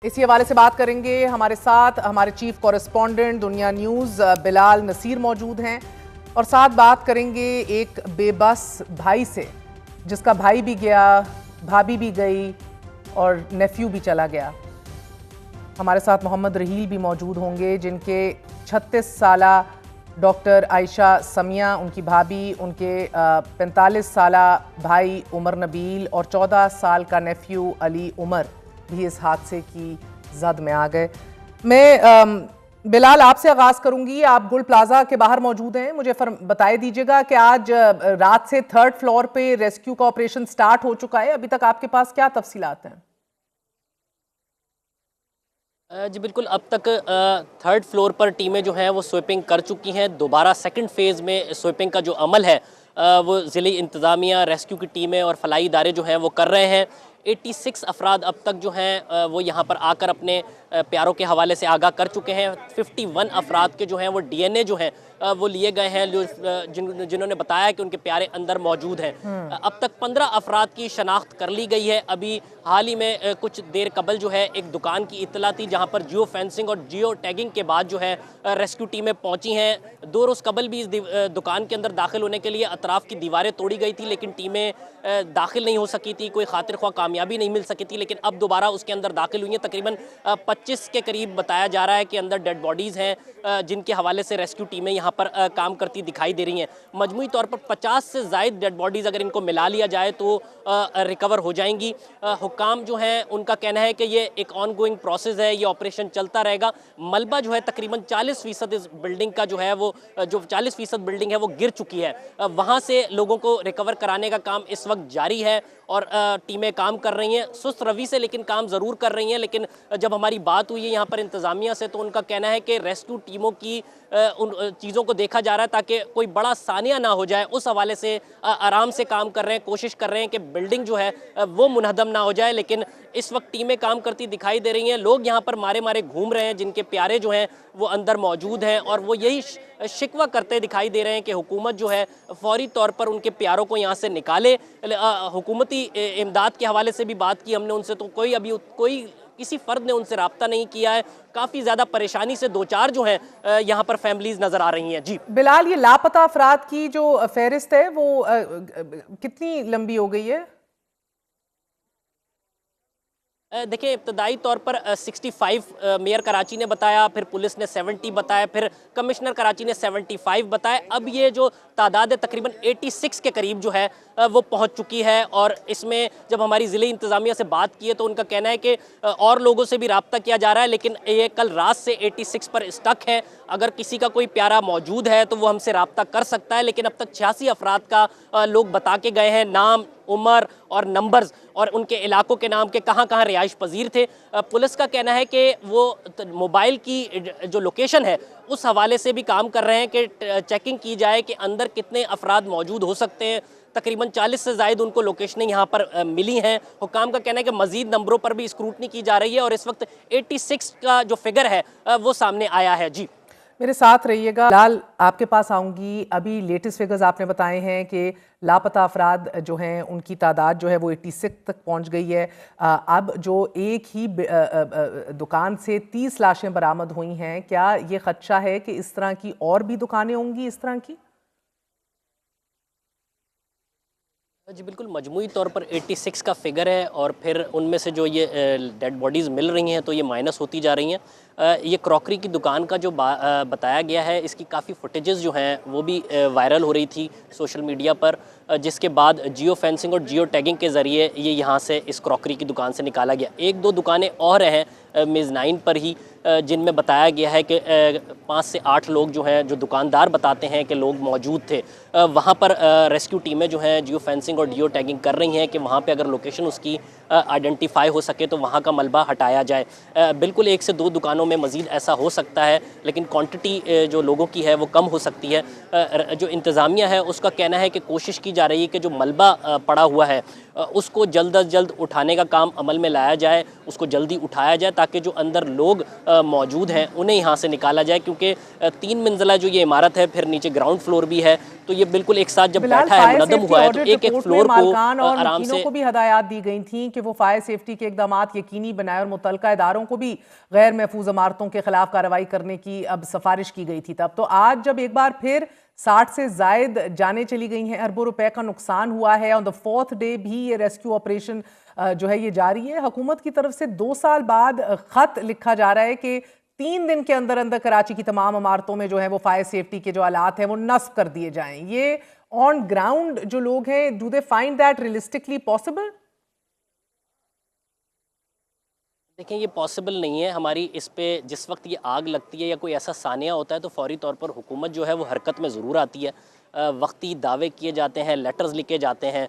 इसी हवाले से बात करेंगे। हमारे साथ हमारे चीफ कॉरेस्पॉन्डेंट दुनिया न्यूज़ बिलाल नसीर मौजूद हैं और साथ बात करेंगे एक बेबस भाई से जिसका भाई भी गया, भाभी भी गई और नेफ्यू भी चला गया। हमारे साथ मोहम्मद रहील भी मौजूद होंगे जिनके 36 साला डॉक्टर आयशा समिया, उनकी भाभी, उनके 45 साला भाई उमर नबील और 14 साल का नेफ्यू अली उमर भी इस हादसे की जद में आ गए। मैं बिलाल आपसे आगाज़ करूंगी। आप गुल प्लाजा के बाहर मौजूद हैं। मुझे बताए दीजिएगा कि आज रात से 3rd फ्लोर पे रेस्क्यू का ऑपरेशन स्टार्ट हो चुका है। अभी तक आपके पास क्या तफसीलात हैं? जी बिल्कुल, अब तक 3rd फ्लोर पर टीमें जो हैं वो स्वीपिंग कर चुकी हैं। दोबारा 2nd फेज़ में स्वीपिंग का जो अमल है वो ज़िले इंतज़ामिया, रेस्क्यू की टीमें और फलाई इदारे जो हैं वो कर रहे हैं। 86 अफराद अब तक जो हैं वो यहाँ पर आकर अपने प्यारों के हवाले से आगाह कर चुके हैं। 51 अफराद के जो हैं वो DNA जो हैं वो लिए गए हैं, जिन्होंने बताया कि उनके प्यारे अंदर मौजूद हैं। अब तक 15 अफराद की शनाख्त कर ली गई है। अभी हाल ही में कुछ देर कबल जो है एक दुकान की इत्तला थी जहाँ पर जियो फेंसिंग और जियो टैगिंग के बाद जो है रेस्क्यू टीमें पहुँची हैं। 2 रोज़ कबल भी इस दुकान के अंदर दाखिल होने के लिए अतराफ़ की दीवारें तोड़ी गई थी, लेकिन टीमें दाखिल नहीं हो सकी थी, कोई खातिर ख्वाह कामयाबी नहीं मिल सकी थी। लेकिन अब दोबारा उसके अंदर दाखिल हुई हैं। तकरीबन 25 के करीब बताया जा रहा है कि अंदर डेड बॉडीज़ हैं जिनके हवाले से रेस्क्यू टीमें यहाँ पर काम करती दिखाई दे रही हैं। मजमूई तौर पर 50 से ज़ायद डेड बॉडीज़ अगर इनको मिला लिया जाए तो रिकवर हो जाएंगी। हुक्काम जो हैं उनका कहना है कि ये एक ऑन गोइंग प्रोसेस है, ये ऑपरेशन चलता रहेगा। मलबा जो है तकरीबन 40% इस बिल्डिंग का जो है वो जो 40% बिल्डिंग है वो गिर चुकी है। वहाँ से लोगों को रिकवर कराने का काम इस वक्त जारी है और टीमें काम कर रही हैं सुस्त रवि से, लेकिन काम ज़रूर कर रही हैं। लेकिन जब हमारी बात हुई है यहाँ पर इंतज़ामिया से तो उनका कहना है कि रेस्क्यू टीमों की उन चीज़ों को देखा जा रहा है ताकि कोई बड़ा सानिया ना हो जाए। उस हवाले से आराम से काम कर रहे हैं, कोशिश कर रहे हैं कि बिल्डिंग जो है वो मुनहदम ना हो जाए। लेकिन इस वक्त टीमें काम करती दिखाई दे रही हैं। लोग यहाँ पर मारे मारे घूम रहे हैं जिनके प्यारे जो हैं वो अंदर मौजूद हैं और वो यही शिकवा करते दिखाई दे रहे हैं कि हुकूमत जो है फौरी तौर पर उनके प्यारों को यहाँ से निकाले। हुकूमती इमदाद के हवाले से भी बात की हमने उनसे, तो कोई किसी फ़र्द ने उनसे रब्ता नहीं किया है। काफ़ी ज़्यादा परेशानी से 2-4 जो हैं यहाँ पर फैमिलीज़ नज़र आ रही हैं। जी बिलाल, ये लापता अफराद की जो फहरिस्त है वो कितनी लंबी हो गई है? देखिए, इब्तदाई तौर पर 65 मेयर कराची ने बताया, फिर पुलिस ने 70 बताया, फिर कमिश्नर कराची ने 75 बताया। अब ये जो तादाद है तकरीबन 86 के करीब जो है वो पहुंच चुकी है। और इसमें जब हमारी ज़िले इंतज़ामिया से बात की है तो उनका कहना है कि और लोगों से भी रब्ता किया जा रहा है, लेकिन ये कल रात से 86 पर स्टक है। अगर किसी का कोई प्यारा मौजूद है तो वो हमसे रब्ता कर सकता है। लेकिन अब तक 86 अफराद का लोग बता के गए हैं, नाम, उम्र और नंबर्स और उनके इलाकों के नाम के कहाँ कहाँ रिहाइश पजीर थे। पुलिस का कहना है कि वो मोबाइल की जो लोकेशन है उस हवाले से भी काम कर रहे हैं कि चेकिंग की जाए कि अंदर कितने अफराद मौजूद हो सकते हैं। तकरीबन 40 से ज़ायद उनको लोकेशनें यहाँ पर मिली हैं। हुक्काम का कहना है कि मज़ीद नंबरों पर भी स्क्रूटनी की जा रही है और इस वक्त 86 का जो फिगर है वो सामने आया है। जी मेरे साथ रहिएगा। लाल, आपके पास आऊँगी। अभी लेटेस्ट फिगर्स आपने बताए हैं कि लापता अफराद जो हैं उनकी तादाद जो है वो 86 तक पहुंच गई है। अब जो एक ही दुकान से 30 लाशें बरामद हुई हैं, क्या ये खदशा है कि इस तरह की और भी दुकानें होंगी इस तरह की? जी बिल्कुल, मजमूई तौर पर 86 का फिगर है और फिर उनमें से जो ये डेड बॉडीज़ मिल रही हैं तो ये माइनस होती जा रही हैं। ये क्रॉकरी की दुकान का जो बताया गया है, इसकी काफ़ी फुटेजेस जो हैं वो भी वायरल हो रही थी सोशल मीडिया पर, जिसके बाद जियो फेंसिंग और जियो टैगिंग के ज़रिए ये यहाँ से इस क्रॉकरी की दुकान से निकाला गया। 1-2 दुकानें और हैं मेज़नाइन पर ही जिनमें बताया गया है कि 5 से 8 लोग जो हैं, जो दुकानदार बताते हैं कि लोग मौजूद थे। वहाँ पर रेस्क्यू टीमें जो हैं जियो फेंसिंग और जियो टैगिंग कर रही हैं कि वहाँ पे अगर लोकेशन उसकी आइडेंटिफाई हो सके तो वहाँ का मलबा हटाया जाए। बिल्कुल 1 से 2 दुकानों में मज़ीद ऐसा हो सकता है, लेकिन क्वांटिटी जो लोगों की है वो कम हो सकती है। जो इंतज़ामिया है उसका कहना है कि कोशिश की जा रही है कि जो मलबा पड़ा हुआ है उसको जल्द अज जल्द उठाने का काम अमल में लाया जाए, उसको जल्दी उठाया जाए ताकि जो अंदर लोग मौजूद हैं उन्हें यहाँ से निकाला जाए। क्योंकि 3 मंजिला जो ये इमारत है, फिर नीचे ग्राउंड फ्लोर भी है, तो ये बिल्कुल एक साथ जब बैठा है, मुनद्दम हुआ है, तो एक फ्लोर को आराम से को भी हदायत दी गई थी कि वो फायर सेफ्टी के इकदाम यकीनी बनाए और मुतल्लिका इदारों को भी गैर महफूज इमारतों के खिलाफ कार्रवाई करने की अब सिफारिश की गई थी। तब तो आज जब एक बार फिर 60 से जायद जाने चली गई हैं, अरबों रुपए का नुकसान हुआ है, ऑन द 4th डे भी ये रेस्क्यू ऑपरेशन जो है ये जारी है। हुकूमत की तरफ से 2 साल बाद खत लिखा जा रहा है कि 3 दिन के अंदर अंदर कराची की तमाम इमारतों में जो है वो फायर सेफ्टी के जो आलात हैं वो नस्ब कर दिए जाएं। ये ऑन ग्राउंड जो लोग हैं, do they find that realistically possible? देखें, ये पॉसिबल नहीं है। हमारी इस पे जिस वक्त ये आग लगती है या कोई ऐसा सानिया होता है तो फौरी तौर पर हुकूमत जो है वो हरकत में ज़रूर आती है। वक्ती दावे किए जाते हैं, लेटर्स लिखे जाते हैं।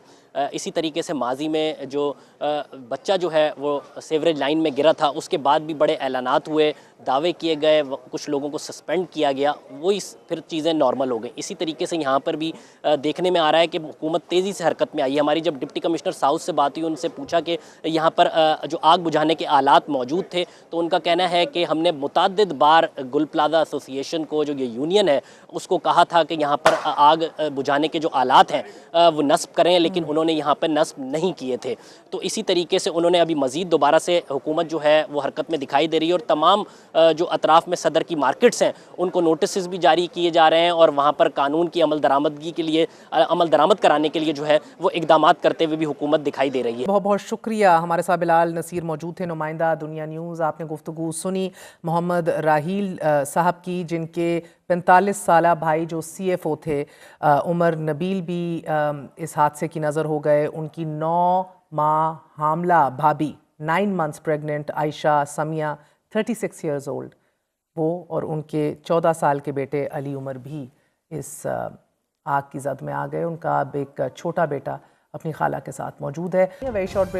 इसी तरीके से माजी में जो बच्चा जो है वो सेवरेज लाइन में गिरा था, उसके बाद भी बड़े ऐलानात हुए, दावे किए गए, कुछ लोगों को सस्पेंड किया गया, वो फिर चीज़ें नॉर्मल हो गई। इसी तरीके से यहाँ पर भी देखने में आ रहा है कि हुकूमत तेज़ी से हरकत में आई है। हमारी जब डिप्टी कमिश्नर साउथ से बात हुई, उनसे पूछा कि यहाँ पर जो आग बुझाने के आलात मौजूद थे, तो उनका कहना है कि हमने मुतअद्दिद बार गुल प्लाजा एसोसिएशन को, जो ये यूनियन है, उसको कहा था कि यहाँ पर आग बुझाने के जो आलात हैं वो नस्ब करें, लेकिन उन्होंने यहाँ पर नस्ब नहीं किए थे। तो इसी तरीके से उन्होंने अभी मज़ीद दोबारा से हुकूमत जो है वो हरकत में दिखाई दे रही है और तमाम जो अतराफ़ में सदर की मार्केट्स हैं उनको नोटिस भी जारी किए जा रहे हैं और वहाँ पर कानून की अमल दरामदगी के लिए, अमल दरामद कराने के लिए जो है वो इकदामात करते हुए भी हुकूमत दिखाई दे रही है। बहुत बहुत शुक्रिया। हमारे साथ बिलाल नसीर मौजूद थे, नुमाइंदा दुनिया न्यूज़। आपने गुफ्तगू सुनी मोहम्मद राहील साहब की, जिनके 45 साला भाई जो CFO थे उमर नबील भी इस हादसे की नज़र हो गए। उनकी 9 माह हामला भाभी 9 months pregnant Ayesha Samiya 36 years old, वो और उनके 14 साल के बेटे अली उमर भी इस आग की जद में आ गए। उनका अब एक छोटा बेटा अपनी खाला के साथ मौजूद है। Very short